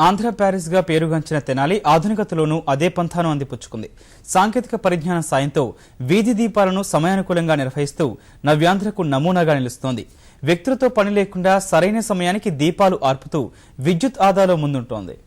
ఆంధ్ర ప్యారిస్గా పేరుగాంచిన తెనాలి ఆధునికతలోనూ అదే పంథాను అందిపుచ్చుకుంది. సాంకేతిక పరిజ్ఞానం సాయంతో వీధి దీపాలను సమయానుకూలంగా నిర్వహిస్తూ నవ్యాంధ్రకు నమూనాగా నిలుస్తోంది. వ్యక్తులతో పని లేకుండా సరైన సమయానికి దీపాలు ఆర్పుతూ విద్యుత్ ఆదాలో ముందుంటోంది.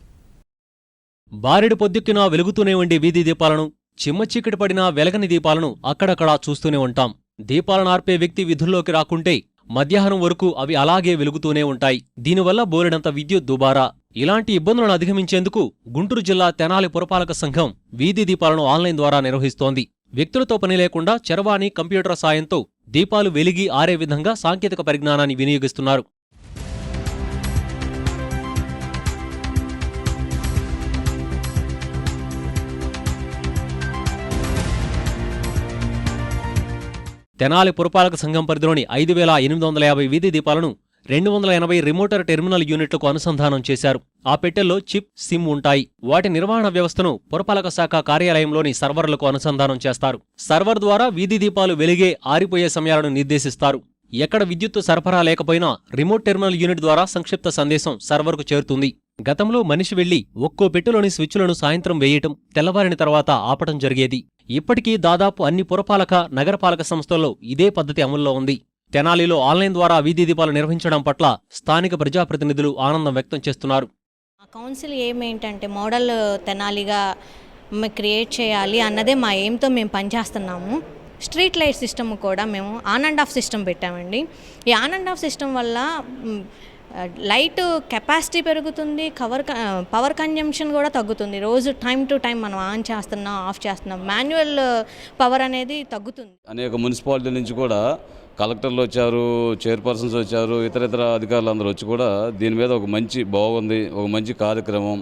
బారెడు పొద్దుక్కినా వెలుగుతూనే ఉండే వీధి దీపాలను, చిమ్మ చీకటి పడినా వెలగని దీపాలను అక్కడక్కడా చూస్తూనే ఉంటాం. దీపాలను ఆర్పే వ్యక్తి విధుల్లోకి రాకుంటే మధ్యాహ్నం వరకు అవి అలాగే వెలుగుతూనే ఉంటాయి. దీనివల్ల బోలెడంత విద్యుత్ దుబారా. ఇలాంటి ఇబ్బందులను అధిగమించేందుకు గుంటూరు జిల్లా తెనాలి పురపాలక సంఘం వీధి దీపాలను ఆన్లైన్ ద్వారా నిర్వహిస్తోంది. వ్యక్తులతో పని లేకుండా చరవాణి, కంప్యూటర్ సాయంతో దీపాలు వెలిగి ఆరే విధంగా సాంకేతిక పరిజ్ఞానాన్ని వినియోగిస్తున్నారు. తెనాలి పురపాలక సంఘం పరిధిలోని 5,850 వీధి దీపాలను 280 రిమోటర్ టెర్మినల్ యూనిట్లకు అనుసంధానం చేశారు. ఆ పెట్టెల్లో చిప్, సిమ్ ఉంటాయి. వాటి నిర్వహణ వ్యవస్థను పురపాలక శాఖ కార్యాలయంలోని సర్వర్లకు అనుసంధానం చేస్తారు. సర్వర్ ద్వారా వీధి దీపాలు వెలిగే, ఆరిపోయే సమయాలను నిర్దేశిస్తారు. ఎక్కడ విద్యుత్తు సరఫరా లేకపోయినా రిమోట్ టెర్మినల్ యూనిట్ ద్వారా సంక్షిప్త సందేశం సర్వర్కు చేరుతుంది. గతంలో మనిషి వెళ్లి ఒక్కో పెట్టెలోని స్విచ్లను సాయంత్రం వేయటం, తెల్లవారిన తర్వాత ఆపటం జరిగేది. ఇప్పటికీ దాదాపు అన్ని పురపాలక, నగరపాలక సంస్థల్లో ఇదే పద్ధతి అమల్లో ఉంది. తెనాలిలో ఆన్లైన్ ద్వారా వీధి దీపాలు నిర్వహించడం పట్ల స్థానిక ప్రజాప్రతినిధులు ఆనందం వ్యక్తం చేస్తున్నారు. కౌన్సిల్ ఏమేంటంటే మోడల్ తెనాలిగా క్రియేట్ చేయాలి అన్నదే మా ఎయిమ్తో మేము పనిచేస్తున్నాము. స్ట్రీట్ లైట్ సిస్టమ్ కూడా మేము ఆన్ అండ్ ఆఫ్ సిస్టమ్ పెట్టామండి. ఈ ఆన్ అండ్ ఆఫ్ సిస్టమ్ వల్ల లైట్ కెపాసిటీ పెరుగుతుంది, పవర్ కన్జంప్షన్ కూడా తగ్గుతుంది. రోజు టైం టు టైం మనం ఆన్ చేస్తున్నాం, ఆఫ్ చేస్తున్నాం, మాన్యువల్ పవర్ అనేది తగ్గుతుంది. అనేక మున్సిపాలిటీ నుంచి కూడా కలెక్టర్లు వచ్చారు, చైర్పర్సన్స్ వచ్చారు, ఇతర అధికారులు అందరూ వచ్చి కూడా దీని మీద బాగుంది, ఒక మంచి కార్యక్రమం,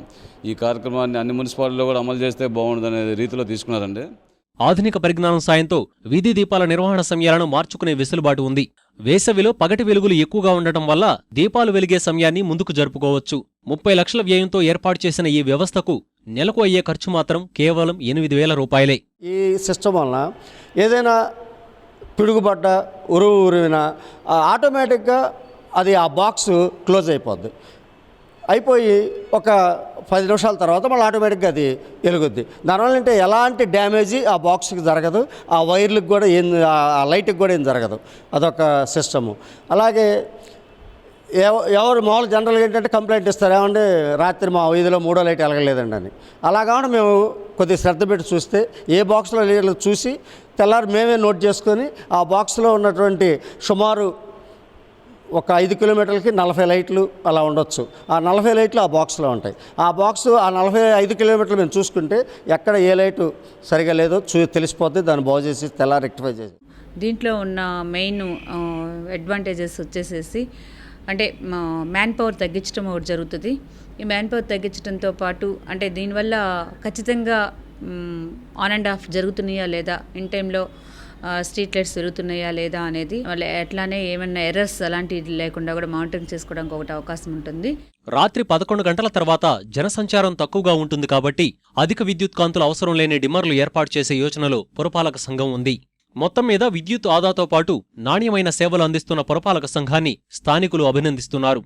ఈ కార్యక్రమాన్ని అన్ని మున్సిపాలిటీలో కూడా అమలు చేస్తే బాగుంటుంది అనే రీతిలో తీసుకున్నారండి. ఆధునిక పరిజ్ఞానం సాయంతో వీధి దీపాల నిర్వహణ సమయాలను మార్చుకునే వెసులుబాటు ఉంది. వేసవిలో పగటి వెలుగులు ఎక్కువగా ఉండటం వల్ల దీపాలు వెలిగే సమయాన్ని ముందుకు జరుపుకోవచ్చు. 30 లక్షల వ్యయంతో ఏర్పాటు చేసిన ఈ వ్యవస్థకు నెలకు అయ్యే ఖర్చు మాత్రం కేవలం 8,000 రూపాయలే. ఈ సిస్టమ్ వలన ఏదైనా పిడుగుపడ్డ, ఉరువినా ఆటోమేటిక్గా అది ఆ బాక్స్ క్లోజ్ అయిపోయి ఒక 10 నిమిషాల తర్వాత మళ్ళీ ఆటోమేటిక్గా అది వెలుగుద్ది. దానివల్ల అంటే ఎలాంటి డ్యామేజీ ఆ బాక్స్కి జరగదు, ఆ వైర్లకు కూడా ఆ లైట్కి కూడా ఏం జరగదు. అదొక సిస్టము. అలాగే ఎవరు మామూలు జనరల్గా ఏంటంటే కంప్లైంట్ ఇస్తారు, ఏమంటే రాత్రి మా వీధిలో 3వ లైట్ వెలగలేదండి అని. అలా కాబట్టి మేము కొద్దిగా శ్రద్ధ పెట్టి చూస్తే ఏ బాక్స్లో లేదు చూసి తెల్లారి మేమే నోట్ చేసుకొని ఆ బాక్స్లో ఉన్నటువంటి సుమారు ఒక 5 కిలోమీటర్లకి 40 లైట్లు అలా ఉండొచ్చు. ఆ 40 లైట్లు ఆ బాక్స్లో ఉంటాయి. ఆ బాక్స్ ఆ 45 కిలోమీటర్లు మేము చూసుకుంటే ఎక్కడ ఏ లైటు సరిగా లేదో తెలిసిపోతే దాన్ని బాగు చేసి తెల్లారి రెక్టిఫై చేసి. దీంట్లో ఉన్న మెయిన్ అడ్వాంటేజెస్ వచ్చేసేసి అంటే మ్యాన్ పవర్ తగ్గించడం ఒకటి జరుగుతుంది. ఈ మ్యాన్ పవర్ తగ్గించడంతో పాటు అంటే దీనివల్ల ఖచ్చితంగా ఆన్ అండ్ ఆఫ్ జరుగుతున్నాయా లేదా, ఇన్ టైంలో స్ట్రీట్ లైట్స్ పెరుగుతున్నాయా లేదా అనేది, మళ్ళీ ఎట్లానే ఏమైనా ఎర్రర్స్ అలాంటివి లేకుండా కూడా మానిటరింగ్ చేసుకోవడానికి ఒకటి అవకాశం ఉంటుంది. రాత్రి 11 గంటల తర్వాత జనసంచారం తక్కువగా ఉంటుంది కాబట్టి అధిక విద్యుత్ కాంతులు అవసరం లేని డిమ్మర్లు ఏర్పాటు చేసే యోచనలో పురపాలక సంఘం ఉంది. మొత్తం మీద విద్యుత్ ఆదాతో పాటు నాణ్యమైన సేవలు అందిస్తున్న పురపాలక సంఘాన్ని స్థానికులు అభినందిస్తున్నారు.